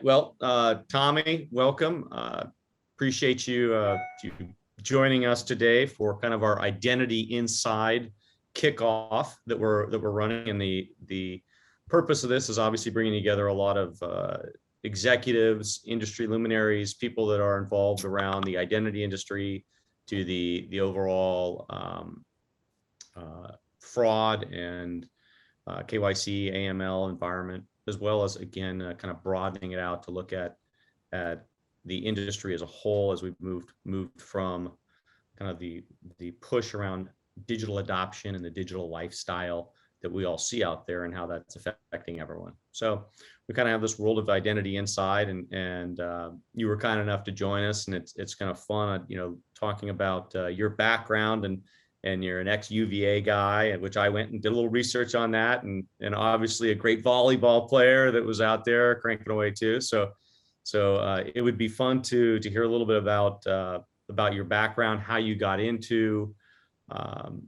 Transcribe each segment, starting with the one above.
right. Well, Tommy, welcome. Appreciate you joining us today for kind of our Identity Inside kickoff that we're running. And the purpose of this is obviously bringing together a lot of executives, industry luminaries, people that are involved around the identity industry, to the overall fraud and KYC, AML environment, as well as, again, kind of broadening it out to look at the industry as a whole as we've moved from kind of the push around digital adoption and the digital lifestyle that we all see out there and how that's affecting everyone. So we kind of have this world of identity inside, and you were kind enough to join us, and it's kind of fun, talking about your background, and you're an ex-UVA guy, which I went and did a little research on that, and obviously a great volleyball player that was out there cranking away too. So it would be fun to hear a little bit about your background, how you got into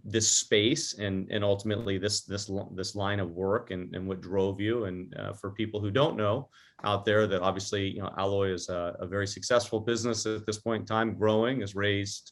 this space, and ultimately this line of work, and what drove you. And for people who don't know out there, that obviously Alloy is a very successful business at this point in time, growing, has raised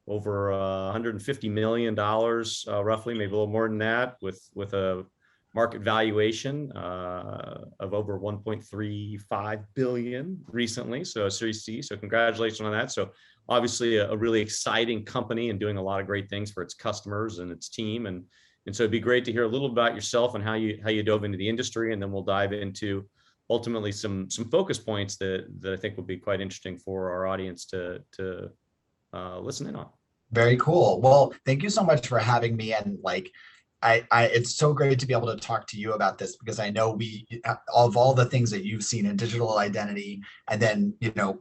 over $150 million, roughly, maybe a little more than that, with a market valuation of over 1.35 billion recently. So Series C. So congratulations on that. So obviously a really exciting company and doing a lot of great things for its customers and its team. And so it'd be great to hear a little about yourself and how you dove into the industry, and then we'll dive into ultimately some focus points that I think will be quite interesting for our audience to listen in on. Very cool. Well, thank you so much for having me. And it's so great to be able to talk to you about this, because I know of all the things that you've seen in digital identity, and then,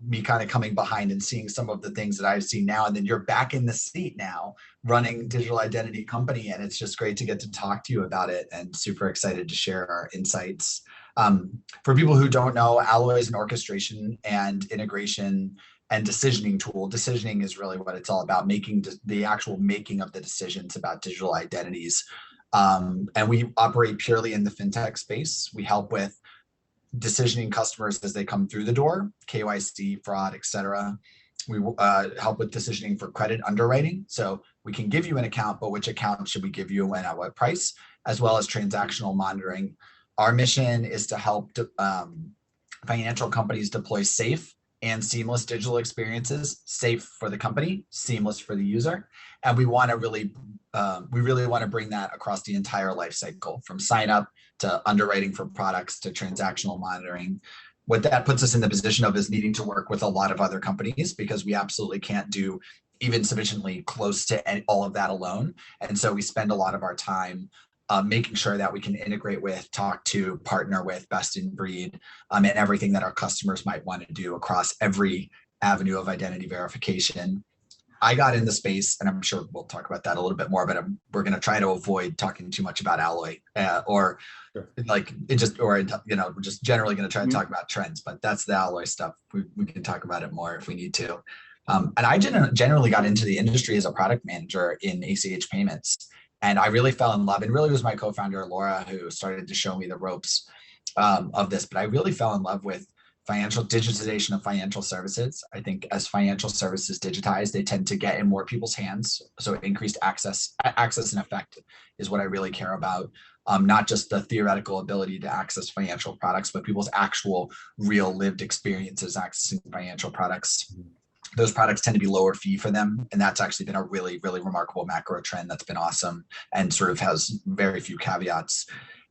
me kind of coming behind and seeing some of the things that I've seen now, and then you're back in the seat now running digital identity company. And it's just great to get to talk to you about it, and super excited to share our insights. For people who don't know, Alloy is an orchestration and integration and decisioning tool. Decisioning is really what it's all about, making the actual making of the decisions about digital identities. And we operate purely in the fintech space. We help with decisioning customers as they come through the door, KYC, fraud, et cetera. We help with decisioning for credit underwriting. So we can give you an account, but which account should we give you and at what price, as well as transactional monitoring. Our mission is to help financial companies deploy safe and seamless digital experiences, safe for the company, seamless for the user. And we want to really want to bring that across the entire life cycle, from sign up to underwriting for products to transactional monitoring. What that puts us in the position of is needing to work with a lot of other companies, because we absolutely can't do even sufficiently close to all of that alone. And so we spend a lot of our time making sure that we can integrate with, talk to, partner with best in breed, and everything that our customers might want to do across every avenue of identity verification. I got in the space, and I'm sure we'll talk about that a little bit more, but we're going to try to avoid talking too much about Alloy, or we're just generally going to try to talk about trends, but that's the Alloy stuff. We can talk about it more if we need to. And I generally got into the industry as a product manager in ACH payments. And I really fell in love, and really was my co-founder, Laura, who started to show me the ropes of this. But I really fell in love with digitization of financial services. I think as financial services digitize, they tend to get in more people's hands. So increased access and effect is what I really care about. Not just the theoretical ability to access financial products, but people's actual real lived experiences accessing financial products. Those products tend to be lower fee for them. And that's actually been a really, really remarkable macro trend that's been awesome, and sort of has very few caveats.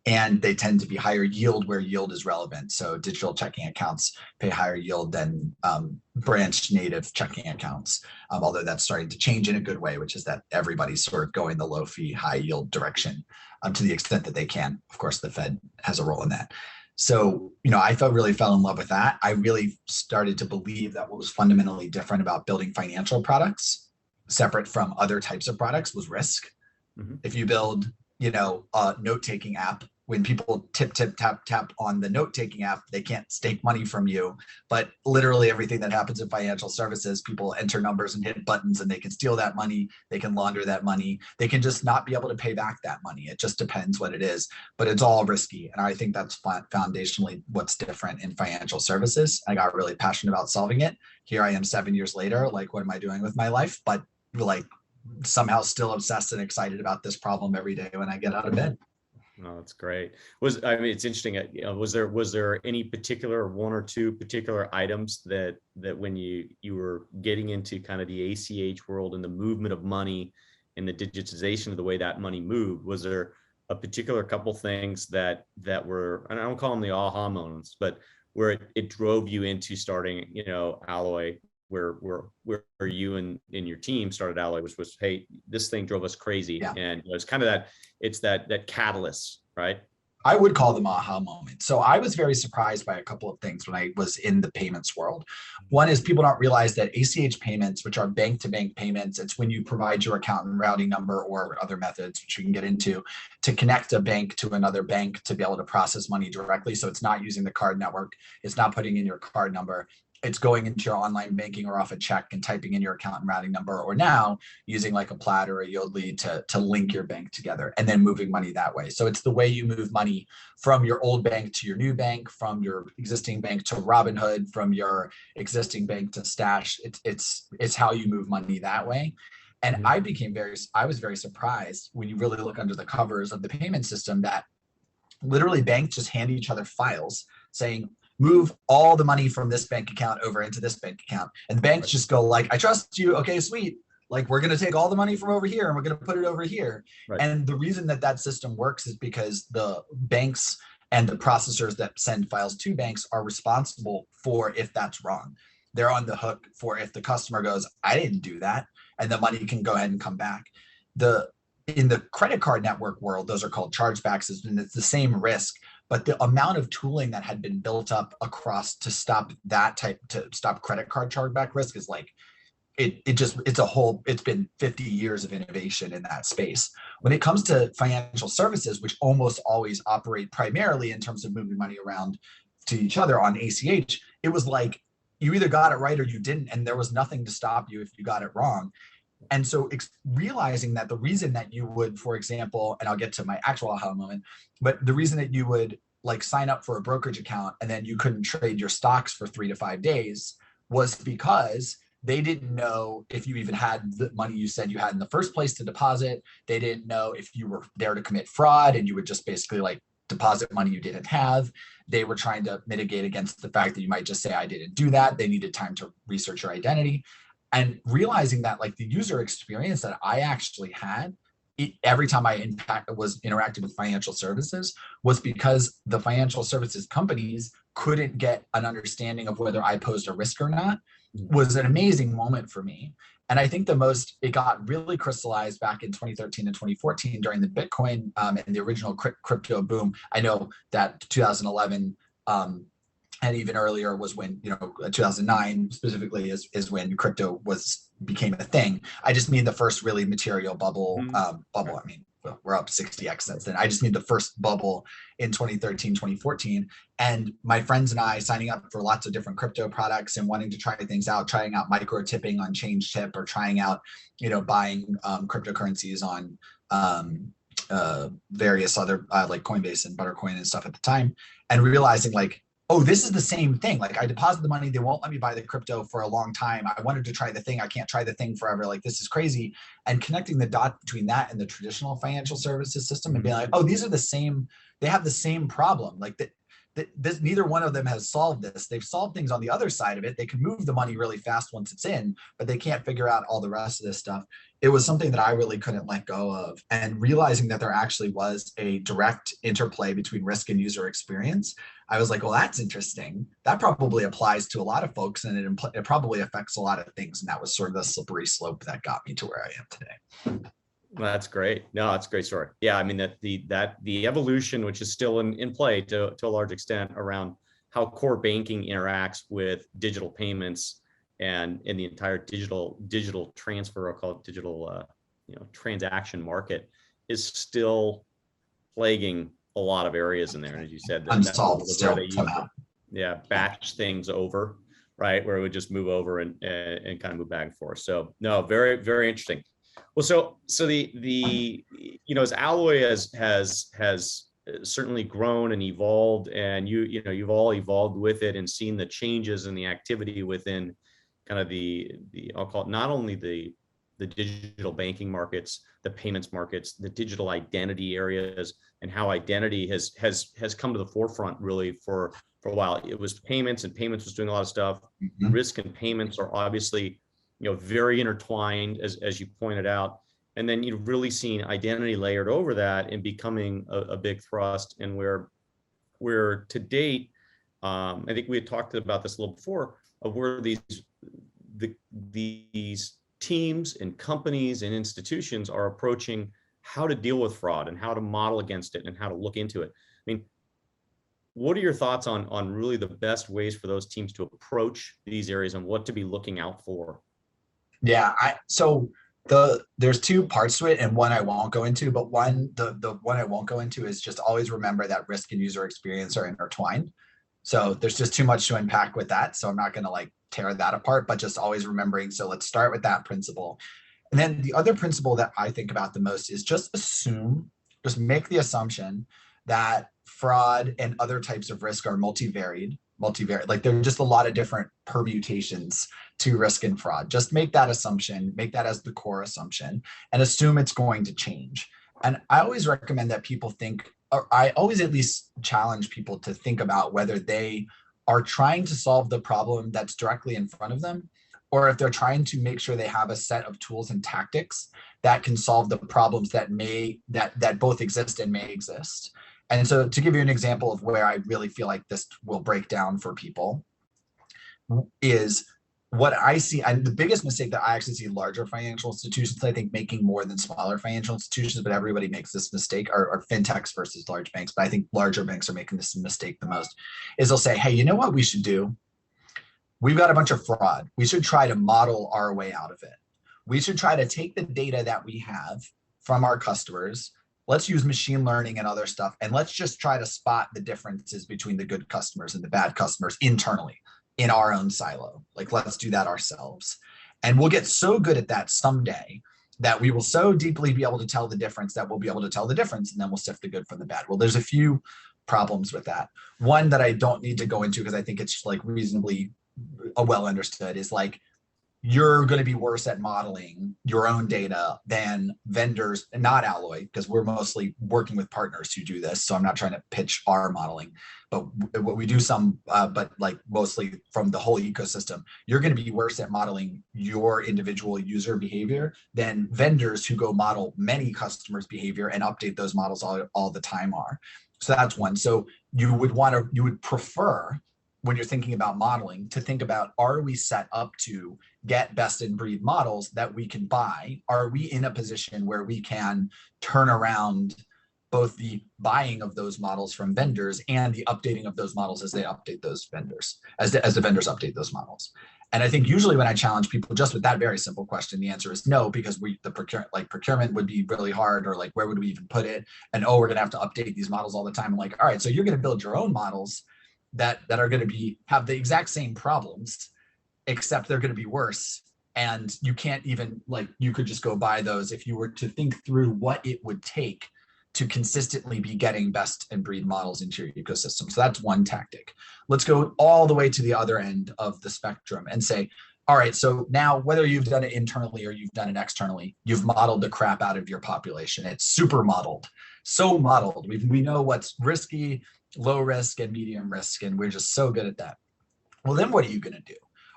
And they tend to be higher yield where yield is relevant. So digital checking accounts pay higher yield than branch native checking accounts, although that's starting to change in a good way, which is that everybody's sort of going the low fee, high yield direction to the extent that they can. Of course, the Fed has a role in that. So, I really fell in love with that. I really started to believe that what was fundamentally different about building financial products, separate from other types of products, was risk. Mm-hmm. If you build, a note-taking app, when people tip, tip, tap, tap on the note taking app, they can't stake money from you. But literally everything that happens in financial services, people enter numbers and hit buttons and they can steal that money. They can launder that money. They can just not be able to pay back that money. It just depends what it is, but it's all risky. And I think that's foundationally what's different in financial services. I got really passionate about solving it. Here I am 7 years later, like, what am I doing with my life? But like somehow still obsessed and excited about this problem every day when I get out of bed. Oh, that's great. I mean, it's interesting. Was there any particular one or two particular items that when you were getting into kind of the ACH world and the movement of money and the digitization of the way that money moved, was there a particular couple things that were, and I don't call them the aha moments, but where it drove you into starting, Alloy, where you and your team started Alloy, which was, hey, this thing drove us crazy. Yeah. And it's kind of that catalyst, right? I would call them aha moments. So I was very surprised by a couple of things when I was in the payments world. One is people don't realize that ACH payments, which are bank-to-bank payments, it's when you provide your account and routing number or other methods, which we can get into, to connect a bank to another bank to be able to process money directly. So it's not using the card network. It's not putting in your card number. It's going into your online banking or off a check and typing in your account and routing number, or now using like a Plaid or a Yodlee to link your bank together and then moving money that way. So it's the way you move money from your old bank to your new bank, from your existing bank to Robinhood, from your existing bank to Stash. It's how you move money that way. And I was very surprised when you really look under the covers of the payment system that literally banks just hand each other files saying, move all the money from this bank account over into this bank account. And the banks just go like, I trust you. Okay, sweet. Like, we're going to take all the money from over here and we're going to put it over here. Right. And the reason that system works is because the banks and the processors that send files to banks are responsible for if that's wrong. They're on the hook for if the customer goes, I didn't do that, and the money can go ahead and come back. In the credit card network world, those are called chargebacks, and it's the same risk. But the amount of tooling that had been built up across to stop credit card chargeback risk is like, it's been 50 years of innovation in that space. When it comes to financial services, which almost always operate primarily in terms of moving money around to each other on ACH, it was like, you either got it right or you didn't, and there was nothing to stop you if you got it wrong. And so realizing that the reason that you would, for example, and I'll get to my actual aha moment, but the reason that you would like sign up for a brokerage account and then you couldn't trade your stocks for 3 to 5 days was because they didn't know if you even had the money you said you had in the first place to deposit. They didn't know if you were there to commit fraud and you would just basically like deposit money you didn't have. They were trying to mitigate against the fact that you might just say, I didn't do that. They needed time to research your identity. And realizing that like the user experience that I actually had every time I was interacting with financial services was because the financial services companies couldn't get an understanding of whether I posed a risk or not, was an amazing moment for me. And I think it got really crystallized back in 2013 and 2014 during the Bitcoin and the original crypto boom. I know that 2011 and even earlier was when, 2009 specifically is when crypto became a thing. I just mean the first really material bubble. I mean, we're up 60x since then. I just mean the first bubble in 2013, 2014. And my friends and I signing up for lots of different crypto products and wanting to try things out, trying out micro tipping on Change Tip, or trying out, buying cryptocurrencies on various other like Coinbase and Buttercoin and stuff at the time, and realizing like, oh, this is the same thing. Like, I deposit the money, they won't let me buy the crypto for a long time. I wanted to try the thing, I can't try the thing forever. Like, this is crazy. And connecting the dot between that and the traditional financial services system and being like, oh, these are the same, they have the same problem. Like neither one of them has solved this. They've solved things on the other side of it. They can move the money really fast once it's in, but they can't figure out all the rest of this stuff. It was something that I really couldn't let go of. And realizing that there actually was a direct interplay between risk and user experience, I was like, well, that's interesting. That probably applies to a lot of folks, and it probably affects a lot of things. And that was sort of the slippery slope that got me to where I am today. Well, that's great. No, that's a great story. Yeah, I mean that the evolution, which is still in play to a large extent, around how core banking interacts with digital payments and in the entire digital transfer, I'll call it digital transaction market, is still plaguing a lot of areas in there. And as you said, that Unsolved was where still they used somehow. to, yeah, batch things over, right? Where it would just move over and kind of move back and forth. So no, very, very interesting. Well, so the you know, as Alloy has certainly grown and evolved, and you know, you've all evolved with it and seen the changes in the activity within kind of the I'll call it not only the digital banking markets, the payments markets, the digital identity areas, and how identity has come to the forefront really for a while. It was payments, and payments was doing a lot of stuff. Mhm. Risk and payments are obviously, you know, very intertwined, as you pointed out. And then you've really seen identity layered over that and becoming a big thrust. And where to date, I think we had talked about this a little before, of where these teams and companies and institutions are approaching how to deal with fraud and how to model against it and how to look into it. I mean, what are your thoughts on really the best ways for those teams to approach these areas and what to be looking out for? Yeah, so there's two parts to it, and one I won't go into, but the one I won't go into is just always remember that risk and user experience are intertwined. So there's just too much to unpack with that. So I'm not going to like tear that apart, but just always remembering. So let's start with that principle. And then the other principle that I think about the most is just make the assumption that fraud and other types of risk are multivariate. Like there are just a lot of different permutations to risk and fraud. Just make that assumption, make that as the core assumption, and assume it's going to change. And I always recommend that people think, or I always at least challenge people to think about whether they are trying to solve the problem that's directly in front of them, or if they're trying to make sure they have a set of tools and tactics that can solve the problems that both exist and may exist. And so to give you an example of where I really feel like this will break down for people is what I see, and the biggest mistake that I actually see larger financial institutions, I think, making more than smaller financial institutions, but everybody makes this mistake, are fintechs versus large banks. But I think larger banks are making this mistake the most, is they'll say, hey, you know what we should do? We've got a bunch of fraud. We should try to model our way out of it. We should try to take the data that we have from our customers. Let's use machine learning and other stuff, and let's just try to spot the differences between the good customers and the bad customers internally in our own silo. Like, let's do that ourselves. And we'll get so good at that someday that we will so deeply be able to tell the difference that we'll be able to tell the difference, and then we'll sift the good from the bad. Well, there's a few problems with that. One that I don't need to go into because I think it's like reasonably well understood is like, you're going to be worse at modeling your own data than vendors, and not Alloy, because we're mostly working with partners who do this. So I'm not trying to pitch our modeling, but what we do but like mostly from the whole ecosystem, you're going to be worse at modeling your individual user behavior than vendors who go model many customers' behavior and update those models all the time are. So that's one. So you would prefer, when you're thinking about modeling, to think about, are we set up to get best in breed models that we can buy? Are we in a position where we can turn around both the buying of those models from vendors and the updating of those models as they update those vendors, as the vendors update those models? And I think usually when I challenge people just with that very simple question, the answer is no, because procurement would be really hard, or like, where would we even put it? And we're going to have to update these models all the time. I'm like, all right, so you're going to build your own models that are going to have the exact same problems, except they're going to be worse. And you can't even, like, you could just go buy those if you were to think through what it would take to consistently be getting best in breed models into your ecosystem. So that's one tactic. Let's go all the way to the other end of the spectrum and say, all right, so now whether you've done it internally or you've done it externally, you've modeled the crap out of your population. It's super modeled, so modeled. We know what's risky, low risk, and medium risk, and we're just so good at that. Well, then what are you going to do?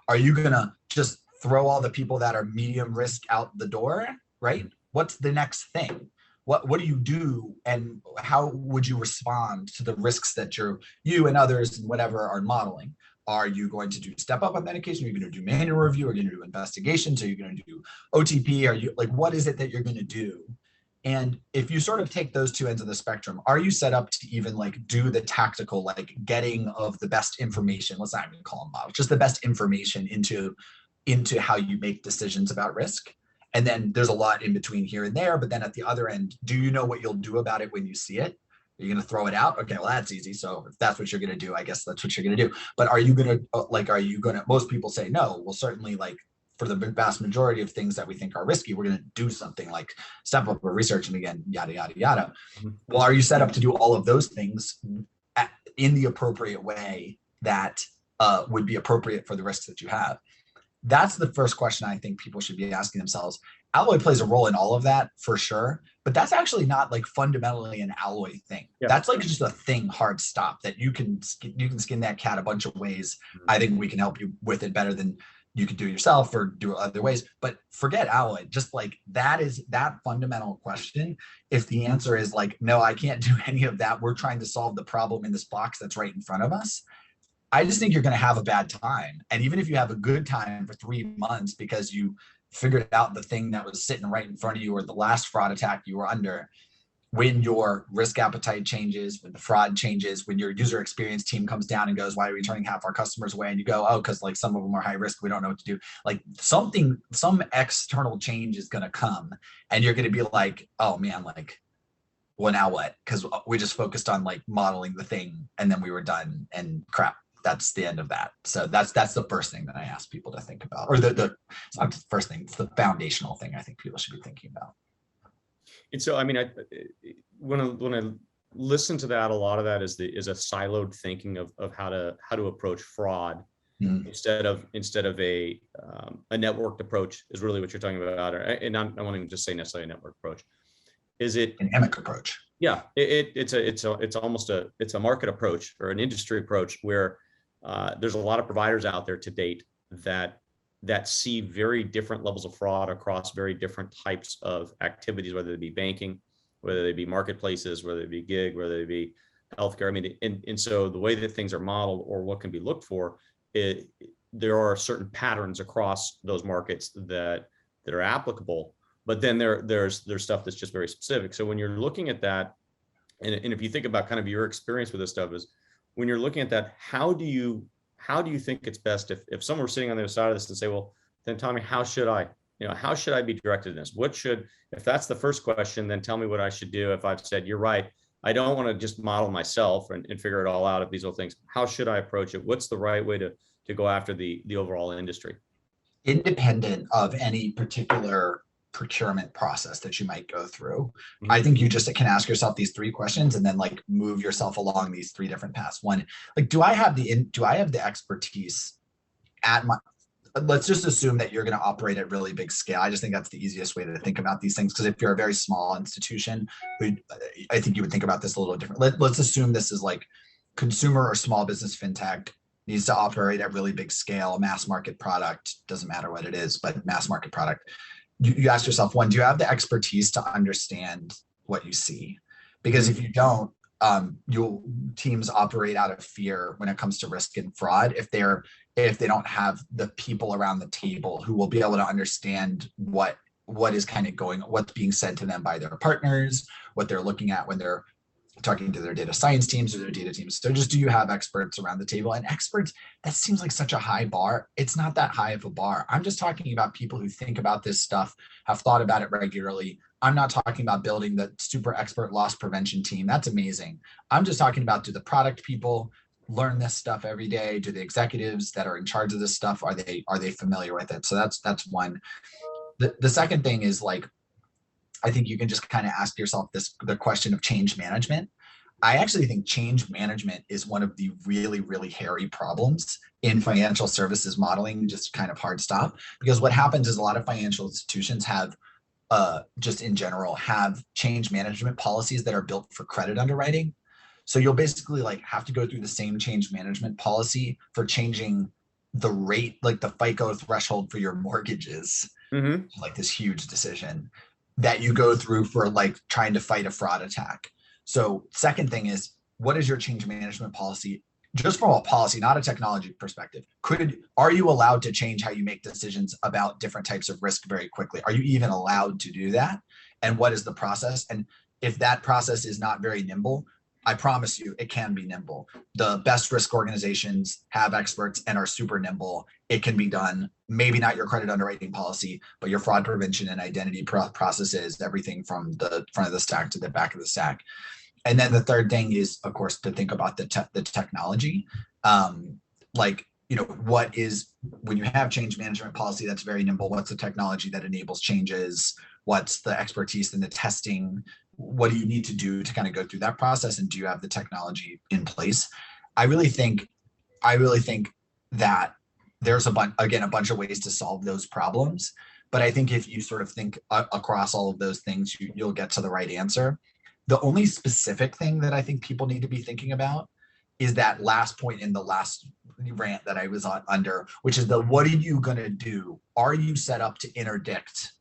Are you going to just throw all the people that are medium risk out the door, right? What's the next thing? What do you do, and how would you respond to the risks that you and others and whatever are modeling? Are you going to do step-up authentication? Are you going to do manual review? Are you going to do investigations? Are you going to do OTP? Are you, like, what is it that you're going to do? And if you sort of take those two ends of the spectrum, are you set up to even like do the tactical, like getting of the best information? Let's not even call them models, just the best information into how you make decisions about risk. And then there's a lot in between here and there. But then at the other end, do you know what you'll do about it when you see it? Are you going to throw it out? Okay, well, that's easy. So if that's what you're going to do, I guess that's what you're going to do. But are you going to, most people say no. Well, certainly, like, for the vast majority of things that we think are risky, we're going to do something like step up our research and, again, yada, yada, yada. Well, are you set up to do all of those things in the appropriate way that would be appropriate for the risks that you have? That's the first question I think people should be asking themselves. Alloy plays a role in all of that for sure, but that's actually not like fundamentally an Alloy thing. Yeah. That's like just a thing, hard stop, that you can skin that cat a bunch of ways. I think we can help you with it better than you could do yourself or do other ways. But forget Alloy. Just like that fundamental question. If the answer is like, no, I can't do any of that, we're trying to solve the problem in this box that's right in front of us, I just think you're going to have a bad time. And even if you have a good time for 3 months because you figured out the thing that was sitting right in front of you, or the last fraud attack you were under, when your risk appetite changes, when the fraud changes, when your user experience team comes down and goes, why are we turning half our customers away? And you go, oh, because like some of them are high risk, we don't know what to do. Like some external change is going to come, and you're going to be like, oh man, like, well, now what? Because we just focused on like modeling the thing and then we were done, and crap. That's the end of that. So that's the first thing that I ask people to think about, or it's not the first thing, it's the foundational thing I think people should be thinking about. And so, I mean, when I listen to that, a lot of that is a siloed thinking of how to approach fraud instead of a networked approach is really what you're talking about. And I won't even just say necessarily a network approach. Is it an emic approach? Yeah, it's almost a market approach or an industry approach where there's a lot of providers out there to date that see very different levels of fraud across very different types of activities, whether they be banking, whether they be marketplaces, whether they be gig, whether they be healthcare. I mean, and so the way that things are modeled or what can be looked for, there are certain patterns across those markets that are applicable. But then there's stuff that's just very specific. So when you're looking at that, and if you think about kind of your experience with this stuff, is when you're looking at that, how do you think it's best if someone were sitting on the other side of this and say, well, then Tommy, how should I be directed in this? If that's the first question, then tell me what I should do. If I've said, you're right, I don't want to just model myself and figure it all out of these little things. How should I approach it? What's the right way to go after the overall industry? Independent of any particular procurement process that you might go through, I think you just can ask yourself these 3 questions and then like move yourself along these 3 different paths. One, like, do I have the expertise at my, let's just assume that you're going to operate at really big scale. I just think that's the easiest way to think about these things, because if you're a very small institution, I think you would think about this a little different. Let's assume this is like consumer or small business fintech, needs to operate at really big scale, mass market product, doesn't matter what it is, but mass market product. You ask yourself, one, do you have the expertise to understand what you see? Because if you don't, your teams operate out of fear when it comes to risk and fraud. If they don't have the people around the table who will be able to understand what is kind of what's being said to them by their partners, what they're looking at when they're talking to their data science teams or their data teams. So just, do you have experts around the table? And experts, that seems like such a high bar. It's not that high of a bar. I'm just talking about people who think about this stuff, have thought about it regularly. I'm not talking about building the super expert loss prevention team. That's amazing. I'm just talking about, do the product people learn this stuff every day? Do the executives that are in charge of this stuff, are they familiar with it? So that's one. The second thing is, like, I think you can just kind of ask yourself the question of change management. I actually think change management is one of the really, really hairy problems in financial services modeling, just kind of hard stop. Because what happens is a lot of financial institutions have, just in general, have change management policies that are built for credit underwriting. So you'll basically like have to go through the same change management policy for changing the rate, like the FICO threshold for your mortgages, like this huge decision that you go through for like trying to fight a fraud attack. So second thing is, what is your change management policy? Just from a policy, not a technology perspective, are you allowed to change how you make decisions about different types of risk very quickly? Are you even allowed to do that? And what is the process? And if that process is not very nimble, I promise you it can be nimble. The best risk organizations have experts and are super nimble. It can be done. Maybe not your credit underwriting policy, but your fraud prevention and identity processes, everything from the front of the stack to the back of the stack. And then the third thing is, of course, to think about the technology. Like, what is, when you have change management policy that's very nimble, what's the technology that enables changes? What's the expertise in the testing? What do you need to do to kind of go through that process? And do you have the technology in place? I really think that there's a bunch of ways to solve those problems. But I think if you sort of think across all of those things, you'll get to the right answer. The only specific thing that I think people need to be thinking about is that last point in the last rant that I was under, which is what are you going to do? Are you set up to interdict?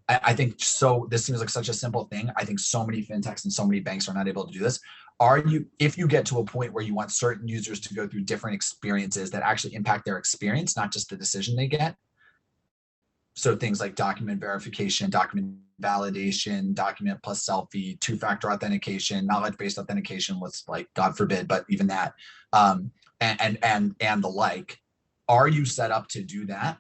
I think so. This seems like such a simple thing. I think so many fintechs and so many banks are not able to do this. If you get to a point where you want certain users to go through different experiences that actually impact their experience, not just the decision they get. So things like document verification, document validation, document plus selfie, two-factor authentication, knowledge-based authentication was like, God forbid, but even that, and the like, are you set up to do that?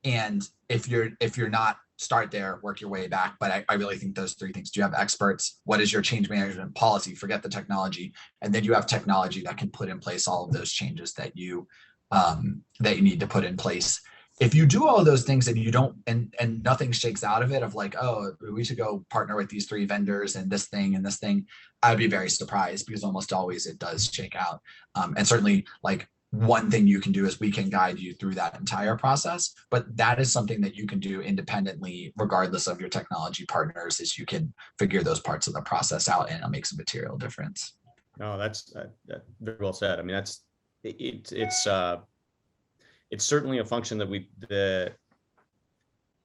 And if you're not, start there, work your way back. But I really think those three things. Do you have experts? What is your change management policy? Forget the technology. And then you have technology that can put in place all of those changes that you need to put in place. If you do all of those things and you don't, and nothing shakes out of it, of like, oh, we should go partner with these three vendors and this thing, I'd be very surprised, because almost always it does shake out. And certainly, like, one thing you can do is we can guide you through that entire process, but that is something that you can do independently, regardless of your technology partners, is you can figure those parts of the process out and it'll make some material difference. No, that's very well said. I mean, it's certainly a function that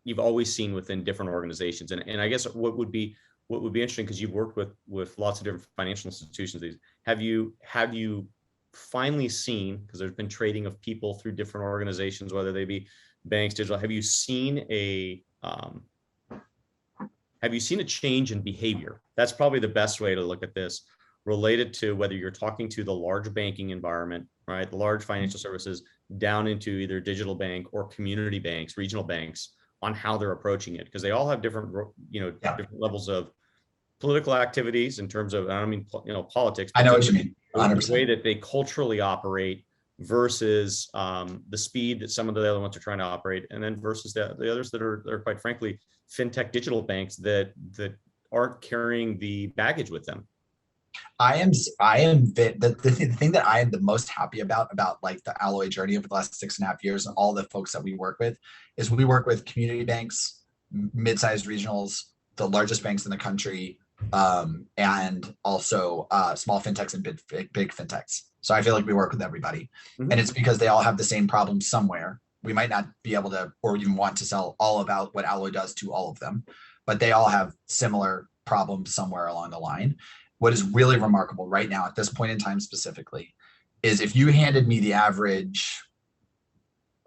you've always seen within different organizations. And I guess what would be interesting, because you've worked with lots of different financial institutions, have you finally seen, because there's been trading of people through different organizations, whether they be banks, digital, have you seen a change in behavior? That's probably the best way to look at this, related to whether you're talking to the large banking environment, right, the large financial services, down into either digital bank or community banks, regional banks, on how they're approaching it, because they all have different, different levels of political activities in terms of, I don't mean, politics. I know what you mean. 100%. The way that they culturally operate versus the speed that some of the other ones are trying to operate, and then versus the others that are quite frankly fintech digital banks that aren't carrying the baggage with them. The thing that I am the most happy about like the Alloy journey over the last 6.5 years, and all the folks that we work with, is we work with community banks, mid-sized regionals, the largest banks in the country, and also small fintechs and big fintechs. So I feel like we work with everybody. Mm-hmm. And it's because they all have the same problem somewhere. We might not be able to, or even want to sell all about what Alloy does to all of them, but they all have similar problems somewhere along the line. What is really remarkable right now at this point in time specifically is, if you handed me the average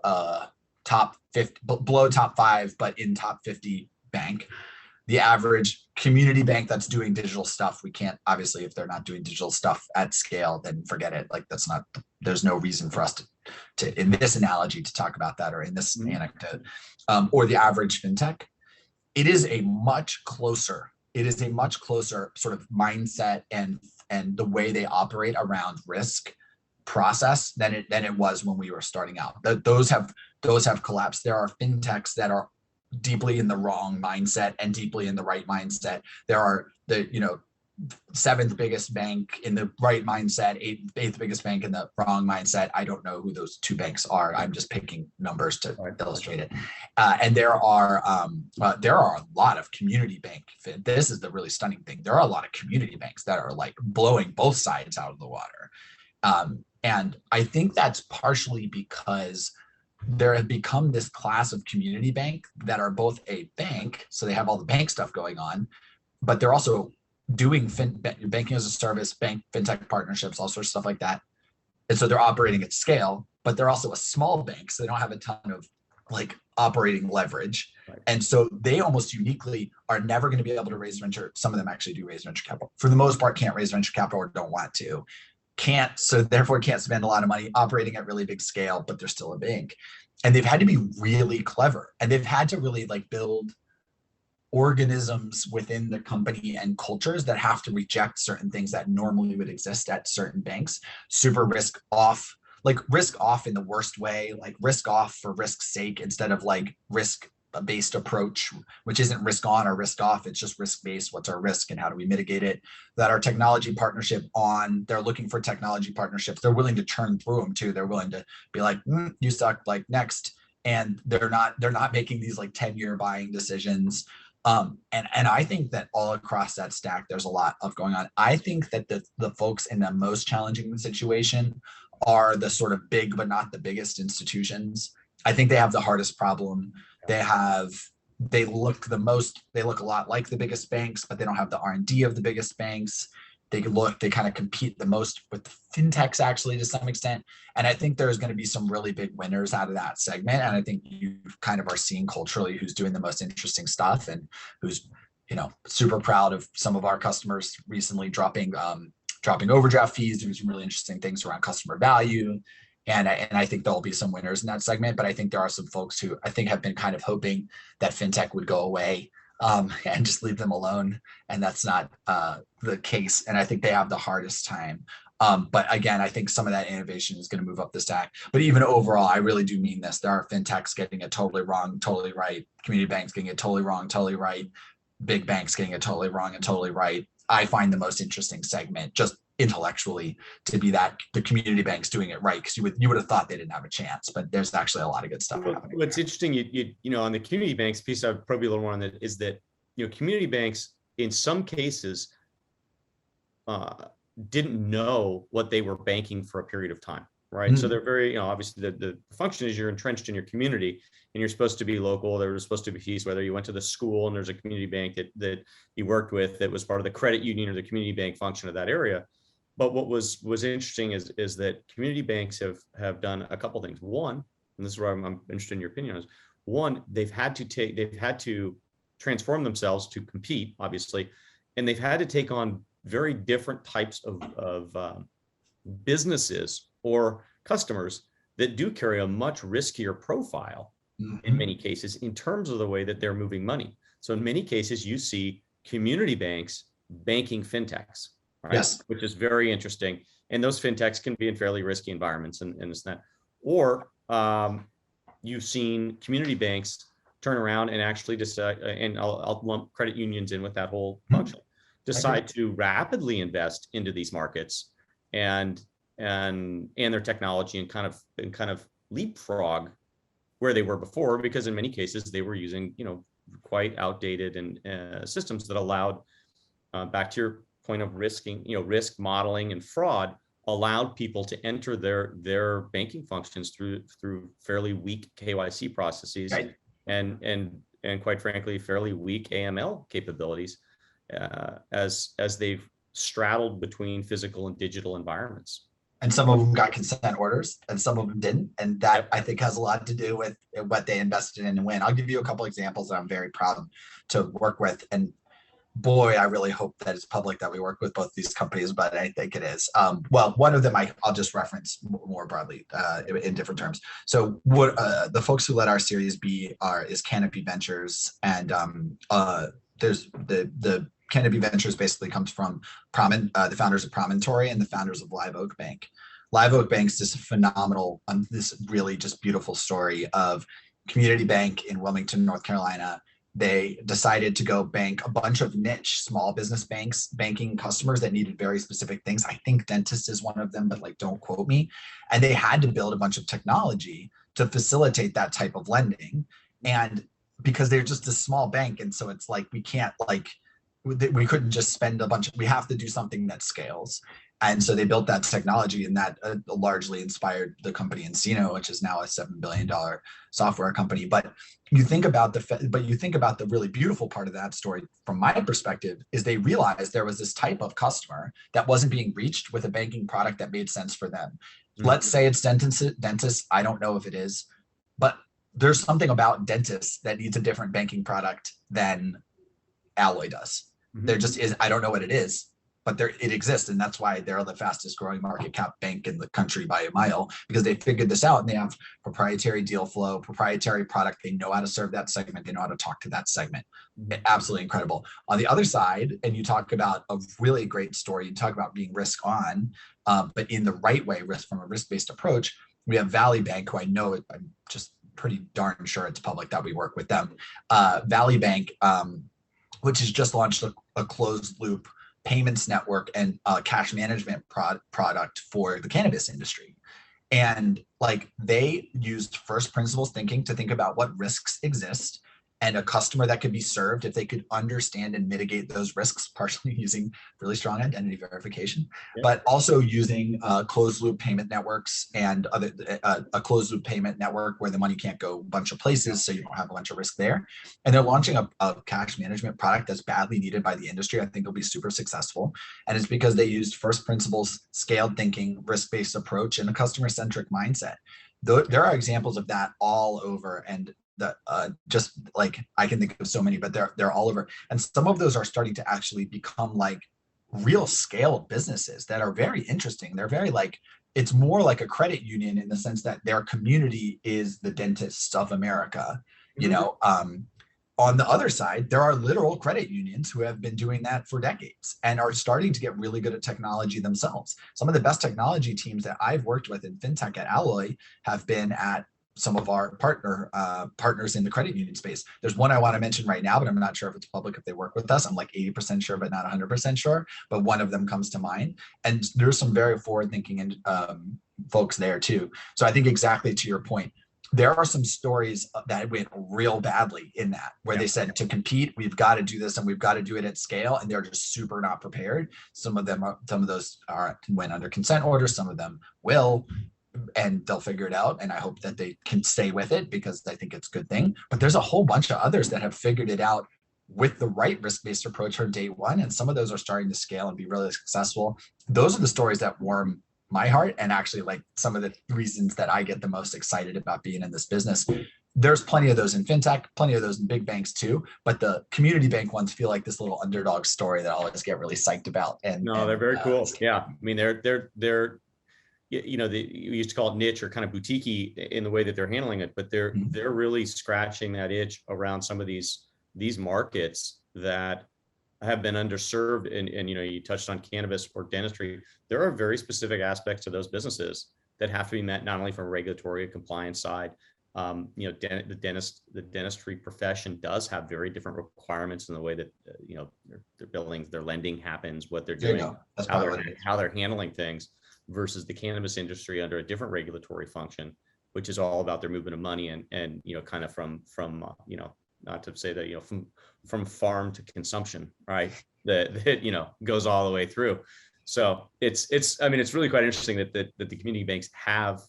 top 50, below top 5, but in top 50 bank, the average community bank that's doing digital stuff, we can't, obviously, if they're not doing digital stuff at scale, then forget it. Like, there's no reason for us to in this analogy to talk about that, or in this anecdote, or the average fintech. It is a much closer sort of mindset and the way they operate around risk process than it was when we were starting out. Those have collapsed. There are fintechs that are deeply in the wrong mindset and deeply in the right mindset. There are the 7th biggest bank in the right mindset, 8th biggest bank in the wrong mindset. I don't know who those two banks are. I'm just picking numbers to illustrate it. And there are a lot of community bank. This is the really stunning thing. There are a lot of community banks that are like blowing both sides out of the water. And I think that's partially because there have become this class of community bank that are both a bank, so they have all the bank stuff going on, but they're also doing banking as a service, fintech partnerships, all sorts of stuff like that. And so they're operating at scale, but they're also a small bank, so they don't have a ton of like operating leverage. Right. And so they almost uniquely are never going to be able to raise venture. Some of them actually do raise venture capital. For the most part, can't raise venture capital or don't want to. So therefore can't spend a lot of money operating at really big scale, but they're still a bank. And they've had to be really clever, and they've had to really like build organisms within the company and cultures that have to reject certain things that normally would exist at certain banks. Super risk off, like risk off in the worst way, like risk off for risk's sake instead of like risk based approach, which isn't risk on or risk off. It's just risk based. What's our risk and how do we mitigate it? That our technology partnership on, they're looking for technology partnerships. They're willing to churn through them too. They're willing to be like, you suck, like next. And they're not making these like 10-year buying decisions. And I think that all across that stack, there's a lot of going on. I think that the folks in the most challenging situation are the sort of big, but not the biggest institutions. I think they have the hardest problem. They look a lot like the biggest banks, but they don't have the R&D of the biggest banks. They kind of compete the most with the fintechs actually to some extent. And I think there's going to be some really big winners out of that segment. And I think you kind of are seeing culturally who's doing the most interesting stuff and who's, super proud of some of our customers recently dropping overdraft fees, doing some really interesting things around customer value. And I think there'll be some winners in that segment, but I think there are some folks who I think have been kind of hoping that fintech would go away and just leave them alone. And that's not the case. And I think they have the hardest time. But again, I think some of that innovation is going to move up the stack. But even overall, I really do mean this. There are fintechs getting it totally wrong, totally right. Community banks getting it totally wrong, totally right. Big banks getting it totally wrong and totally right. I find the most interesting segment just intellectually to be that the community banks doing it right, because you would have thought they didn't have a chance, but there's actually a lot of good stuff happening. What's interesting, on the community banks piece, I'd probably a little more on that, is that community banks in some cases didn't know what they were banking for a period of time, right? So they're very, obviously the function is you're entrenched in your community and you're supposed to be local. There was supposed to be fees, whether you went to the school and there's a community bank that you worked with that was part of the credit union or the community bank function of that area. But what was interesting is that community banks have done a couple things. One, and this is where I'm interested in your opinion on, is one, they've had to transform themselves to compete, obviously, and they've had to take on very different types of businesses or customers that do carry a much riskier profile in many cases in terms of the way that they're moving money. So in many cases, you see community banks banking fintechs, right? Yes. Which is very interesting. And those fintechs can be in fairly risky environments and it's not. Or you've seen community banks turn around and actually decide, and I'll lump credit unions in with that whole function, decide to rapidly invest into these markets and their technology and kind of leapfrog where they were before, because in many cases they were using quite outdated and systems that allowed, back to your point of risk modeling and fraud, allowed people to enter their banking functions through fairly weak KYC processes, right, and quite frankly fairly weak AML capabilities, as they've straddled between physical and digital environments. And some of them got consent orders and some of them didn't. And that I think has a lot to do with what they invested in and when. I'll give you a couple examples that I'm very proud to work with. And boy, I really hope that it's public that we work with both these companies, but I think it is. Well, one of them I'll just reference more broadly in different terms. So what the folks who led our Series B is Canopy Ventures, and there's the Canopy Ventures basically comes from the founders of Promontory and the founders of Live Oak Bank. Live Oak Bank's just phenomenal, this really just beautiful story of community bank in Wilmington, North Carolina. They decided to go bank a bunch of niche small business banks, banking customers that needed very specific things. I think dentist is one of them, but don't quote me. And they had to build a bunch of technology to facilitate that type of lending. And because they're just a small bank, and so it's we can't we couldn't just spend we have to do something that scales. And so they built that technology, and that largely inspired the company Encino, which is now a $7 billion software company. But you think about the really beautiful part of that story from my perspective is they realized there was this type of customer that wasn't being reached with a banking product that made sense for them. Mm-hmm. Let's say it's dentists. I don't know if it is, but there's something about dentists that needs a different banking product than Alloy does. Mm-hmm. There just is. I don't know what it is, but it exists, and that's why they're the fastest growing market cap bank in the country by a mile, because they figured this out and they have proprietary deal flow, proprietary product. They know how to serve that segment. They know how to talk to that segment. Absolutely incredible. On the other side, and you talk about a really great story, you talk about being risk on, but in the right way, risk from a risk-based approach. We have Valley Bank, who I know, I'm just pretty darn sure it's public that we work with them. Valley Bank, which has just launched a closed loop payments network and cash management product for the cannabis industry. And like they used first principles thinking to think about what risks exist and a customer that could be served if they could understand and mitigate those risks, partially using really strong identity verification, but also using closed loop payment networks and a closed loop payment network where the money can't go a bunch of places, so you don't have a bunch of risk there. And they're launching a cash management product that's badly needed by the industry. I think it'll be super successful. And it's because they used first principles, scaled thinking, risk-based approach, and a customer-centric mindset. There are examples of that all over, and just like I can think of so many, but they're all over. And some of those are starting to actually become like real scaled businesses that are very interesting. They're very like, it's more like a credit union in the sense that their community is the dentists of America. You know, on the other side, there are literal credit unions who have been doing that for decades and are starting to get really good at technology themselves. Some of the best technology teams that I've worked with in fintech at Alloy have been at some of our partners in the credit union space. There's one I want to mention right now, but I'm not sure if it's public, if they work with us. I'm like 80% sure, but not 100% sure. But one of them comes to mind. And there's some very forward-thinking folks there too. So I think exactly to your point, there are some stories that went real badly in that, where they said to compete, we've got to do this and we've got to do it at scale. And they're just super not prepared. Some of those went under consent orders. Some of them will, and they'll figure it out. And I hope that they can stay with it because I think it's a good thing. But there's a whole bunch of others that have figured it out with the right risk-based approach from day one. And some of those are starting to scale and be really successful. Those are the stories that warm my heart, and actually like some of the reasons that I get the most excited about being in this business. There's plenty of those in fintech, plenty of those in big banks too, but the community bank ones feel like this little underdog story that I always get really psyched about. And they're very cool. Yeah, I mean, they're you know, you used to call it niche or kind of boutique-y in the way that they're handling it, but they're really scratching that itch around some of these markets that have been underserved. And you know, you touched on cannabis or dentistry. There are very specific aspects to those businesses that have to be met, not only from a regulatory compliance side. You know, the dentistry profession does have very different requirements in the way that you know, their billings, their lending happens, what they're doing, how they're handling things, versus the cannabis industry under a different regulatory function, which is all about their movement of money and you know, kind of from you know, not to say that, you know, from farm to consumption, right? That you know, goes all the way through. So it's I mean, it's really quite interesting that the community banks have,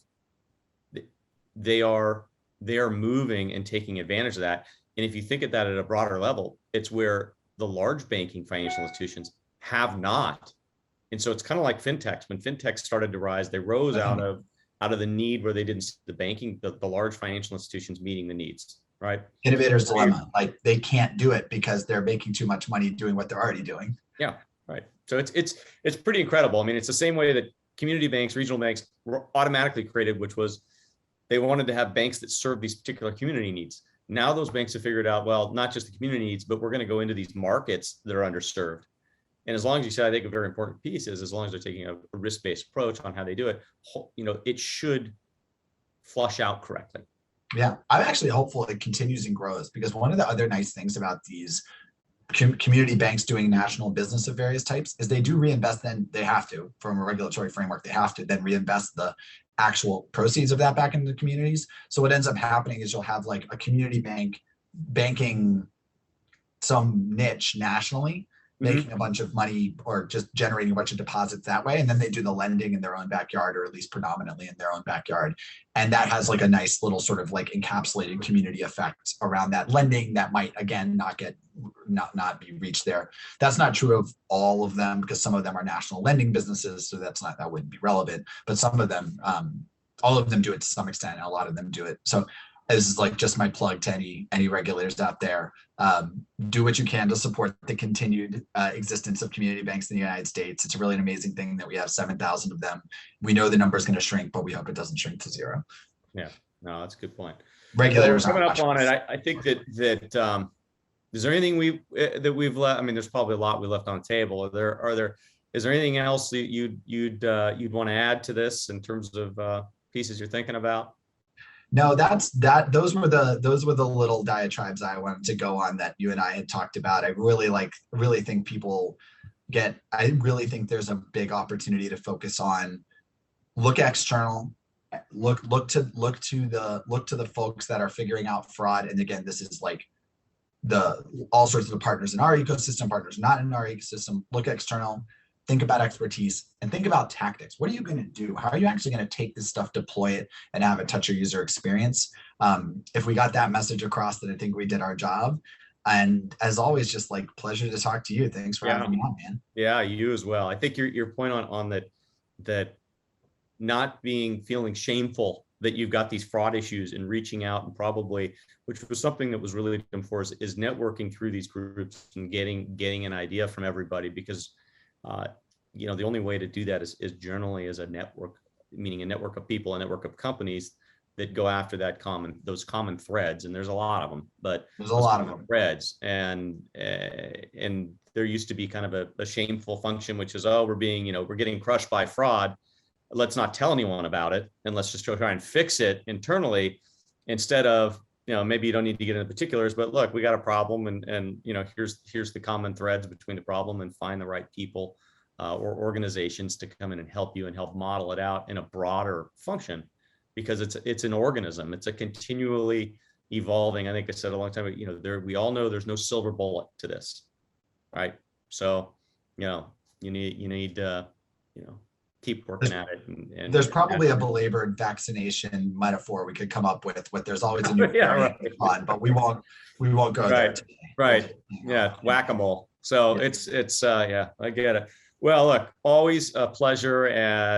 they are moving and taking advantage of that. And if you think of that at a broader level, it's where the large banking financial institutions have not. And so it's kind of like fintechs. When fintechs started to rise, they rose out of the need where they didn't see the large financial institutions meeting the needs, right? Innovator's dilemma. Like they can't do it because they're making too much money doing what they're already doing. Yeah, right. So it's pretty incredible. I mean, it's the same way that community banks, regional banks were automatically created, which was they wanted to have banks that serve these particular community needs. Now those banks have figured out, well, not just the community needs, but we're going to go into these markets that are underserved. And as long as you said, I think a very important piece is as long as they're taking a risk-based approach on how they do it, you know, it should flush out correctly. Yeah, I'm actually hopeful it continues and grows, because one of the other nice things about these community banks doing national business of various types is they do reinvest. Then they have to, from a regulatory framework, they have to then reinvest the actual proceeds of that back into the communities. So what ends up happening is you'll have like a community bank banking some niche nationally, making a bunch of money or just generating a bunch of deposits that way. And then they do the lending in their own backyard, or at least predominantly in their own backyard. And that has like a nice little sort of like encapsulated community effect around that lending that might, again, not be reached there. That's not true of all of them, because some of them are national lending businesses. So that wouldn't be relevant, but some of them, all of them do it to some extent, and a lot of them do it. So as like just my plug to any regulators out there. Do what you can to support the continued existence of community banks in the United States. It's really an amazing thing that we have 7,000 of them. We know the number is going to shrink, but we hope it doesn't shrink to zero. Yeah, no, that's a good point. Well, Regulators coming aren't up on much. it, I think that is there anything we've left? I mean, there's probably a lot we left on the table. Is there anything else that you'd want to add to this in terms of pieces you're thinking about? No, those were the little diatribes I wanted to go on that you and I had talked about. I really think people I really think there's a big opportunity to focus on, look external, look to the folks that are figuring out fraud. And again, this is like all sorts of the partners in our ecosystem, partners not in our ecosystem. Look external, think about expertise, and think about tactics. What are you going to do? How are you actually going to take this stuff, deploy it, and have it touch your user experience? If we got that message across, then I think we did our job. And as always, just like pleasure to talk to you. Thanks for having me on, man. Yeah, you as well. I think your point on that not feeling shameful that you've got these fraud issues and reaching out, and probably, which was something that was really important for us, is networking through these groups and getting an idea from everybody, because the only way to do that is generally as a network, meaning a network of people, a network of companies that go after those common threads. And there's a lot of them, but there's a lot of them threads. And there used to be kind of a shameful function, which is, oh, we're getting crushed by fraud. Let's not tell anyone about it, and let's just try and fix it internally, instead of, maybe you don't need to get into particulars, but look, we got a problem, and here's the common threads between the problem, and find the right people or organizations to come in and help you and help model it out in a broader function, because it's an organism. It's a continually evolving. I think I said a long time ago, we all know there's no silver bullet to this, right? So you need keep working at it. And there's probably a belabored vaccination metaphor we could come up with, but there's always a new variant on, but we won't go there today. Right. Yeah. Whack-a-mole. So it's yeah, I get it. Well, look, always a pleasure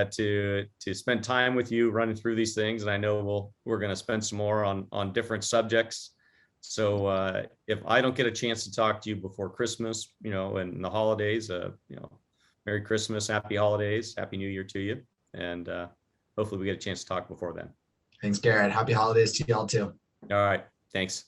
to spend time with you running through these things. And I know we're going to spend some more on different subjects. So if I don't get a chance to talk to you before Christmas, and the holidays, Merry Christmas, Happy Holidays, Happy New Year to you. And hopefully we get a chance to talk before then. Thanks, Garrett. Happy holidays to y'all too. All right. Thanks.